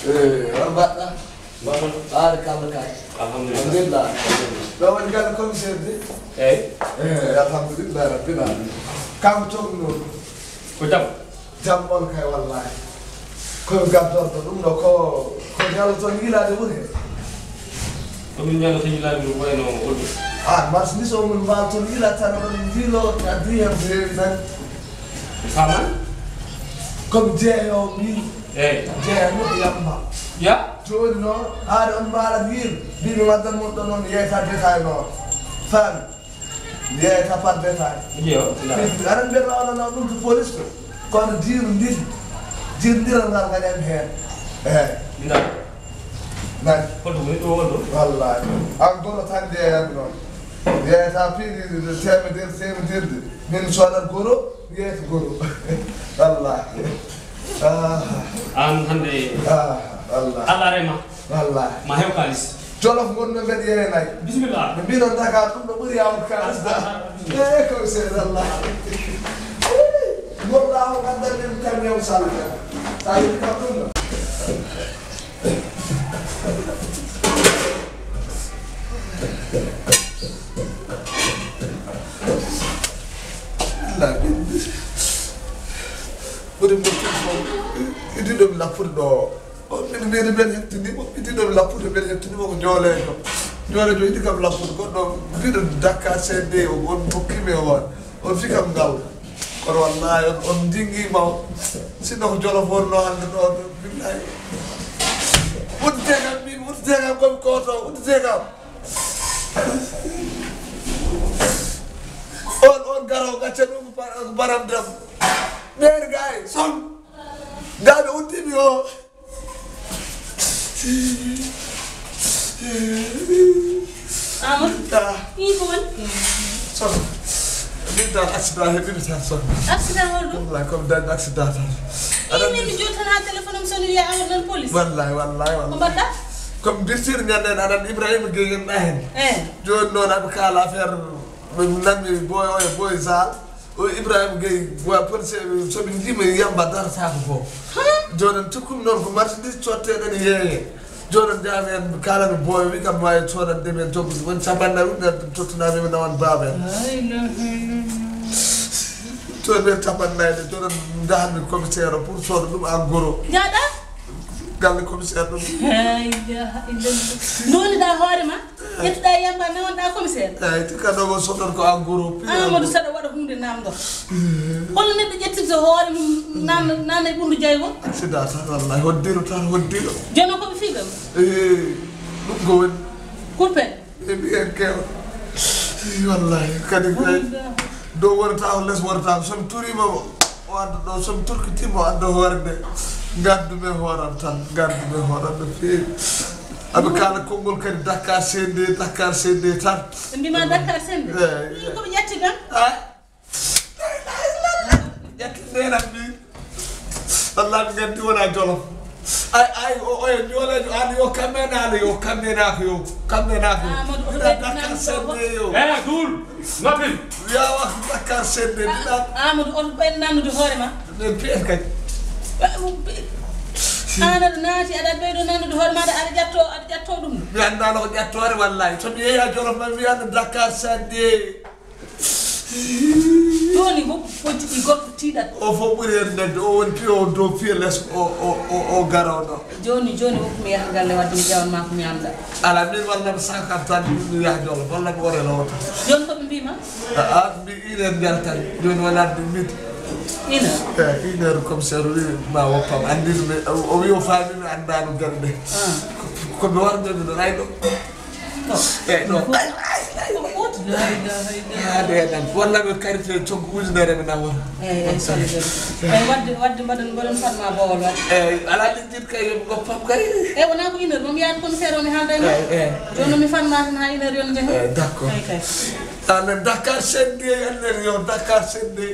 Alhamdulillah. Alhamdulillah. Lawan kan komiser di? Alhamdulillah rabbil alamin. Kamu tunggu. Ko jam on kay wallahi. Ko gaddo dum no ko nyalo to ngilade woni. Ko min nyalo to ngilade mo wayno oldu. Mars ni so mun bal to ngila tan on dilo adriya be nan. Sama? Comme jeeyo mi jeeyo yamba ya joni no haade on mbaala wir biɓe waddan mon ɗo noon yeyta détail no faami yeyta par détail aɗa mbiyata onona ɗum to police ko kono diiru ndiri dirdiral ngal gañani heen nani holto woni ɗo wonɗo wallahi an goro tan jeeyani noon yeyta piiɗi temederde min sodat goro yeyta goro wallahi an hande Allah rema wallahi ma hew kalis jolof gonno mbeɗa yeenayi bismillah ɓe mbinon Dakar ɗum ɗo ɓuuri yawde kalis da ko seydi Allah gonɗa o gaddanɗe ɗum kam yew sall sa yiɗi kam ɗum ɗo Puri itu dom lapur do. Oh, ini ben hettini mo itu dom lapur ben hettini mo ñolé ko. Ñolé do idi kam lapur ko do bido Dakar CD o on bokki me won. On fi kam gal. Ko wallahi on dingi ma sino jolo for no hande do billahi. Wut tegam kom ko to wut tegam. On garo gacce dum baram dram. Mer gay son gabe utti bi o Amata ibon son binta accident he binta son accident holdo wallahi comme dan accident ada ni jotana telephone am sonu ya awon police wallahi mbata comme dirtir ñande anan Ibrahima Gueye hen joni non ab kala affaire nammi boy sal o Ibrahima Gueye wa police so bi ndima Yamba dar saako fo jonen tukkum non ko marchandise cotteɗen yeeye jonen jaamen kala no boy wi kam wawi codan demen joggu won sabanna ɗum tottunami mi nawan baaben to ɓe tapannayde jonen jahanmi commissaire pour sooda ɗum en gros jaɗa galle commissaire ɗum noniɗa hoorema ƴettuɗa Yamba nawonɗa commissaire eyi tikkanɗomo soɗon ko en gros Amadou saɗa waɗa hunde namdor holno neɗɗo ƴettirta hoore mum nanna e ɓundu jaygo accident tan wallahi hoddiro tan hoddiro jono koɓe fiɓem ɗum ko woni kurpen e mbiyen kewa wallahi kadi dow wonata ko less wonata ko somi turima o anda ɗo somi turkitima o anda hoore nde gaddume hooram tan gaddume hooram no feewi aɓe kala konngol kadi Dakar CD tan ɓe mbima Dakar sende koɓe ƴatti ɗam ƴatti ndenan mi wallahi ɓe gandi wona jolof ay oye ñoolejo an yo kammenako yo Dakar sende yo dul nopil yawa Dakar sende ɗiɗan Amadou on ɓen nannude hoorema ɗen piyen kadi an aɗa naati aɗa ɓeydo nannude hoore maɗa aɗa ƴatto ɗum mi andano ko ƴattore wallahi somi yeeya jolof man mi anda Dakar sende joni fof fojjiɗi goɗɗo tiiɗat o fof ɓuuri hen nedde o woni piyo o dow piyo less o garawɗo joni hokkumi yaha galle wadde mi ƴewanma ko ñamɗa ala min wallami 50 tan mi yaha jolof walla mi worelo wota joni koɓe mbima mbi 1 heure jaltan joni wonande midi 1 heure 1 heure commissaire wi ma woppam andirmi o wi o faamimi andano galle ɗe komi warnomi ɗon ayɗo eyyi ɗo haade heɗan walla ɓe karite coggu ujunere mi nawata eyyi wadde mbaɗon fatma bowol wadde eyyi ala ɗiɗɗiɗ kay yomi goppam kay eyyi wona ko 1 heure momi yaade commissaire o mi haalda e ma joni noon mi fatma tan ha 1 heure yon jeehe eyyi d' accord kay anen Dakar sende 1 heure yo Dakar sende